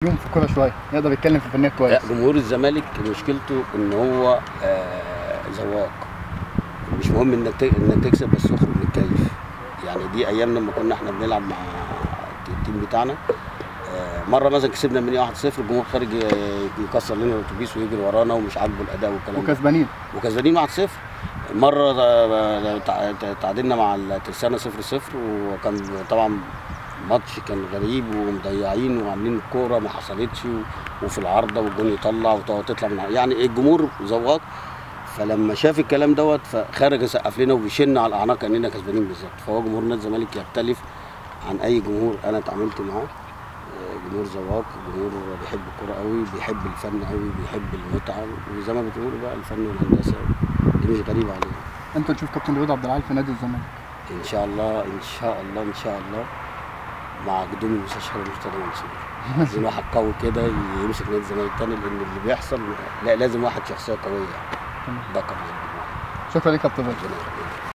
يوم في الكوره شويه يقدر يتكلم في فنيات كويس. لا، جمهور الزمالك مشكلته ان هو ذواق. مش مهم انك تكسب، بس اخرج من الكيف. يعني دي ايام لما كنا احنا بنلعب مع التيم بتاعنا، مره مثلا كسبنا من 1-0، الجمهور خارج يكسر لنا الاتوبيس ويجري ورانا ومش عاجبه الاداء والكلام ده. وكسبانين 1-0. مره تعادلنا مع الترسانه 0-0، وكان طبعا ماتش كان غريب ومضيعين وعاملين الكوره ما حصلتش، وفي العارضه والجون يطلع وتطلع من يعني الجمهور ذواق. فلما شاف الكلام دوت فخرج يسقف لنا وبيشن على الاعناق كاننا كسبانين بالظبط. فهو جمهور نادي الزمالك يختلف عن اي جمهور انا اتعاملت معاه. جمهور ذواق، جمهور بيحب الكوره قوي، بيحب الفن قوي، بيحب المتعه، وزي ما بتقولوا بقى الفن والهندسه دي مش غريبه عليهم. انت تشوف كابتن رضا عبد العال في نادي الزمالك؟ ان شاء الله ان شاء الله ان شاء الله، مع قدوم المستشار المرتضى منصور. عايزين واحد قوي كده يمسك نادي الزمالك تاني، لان اللي بيحصل لا، لازم واحد شخصيه قويه. ده قرار. شكرا لك يا كابتن رضا.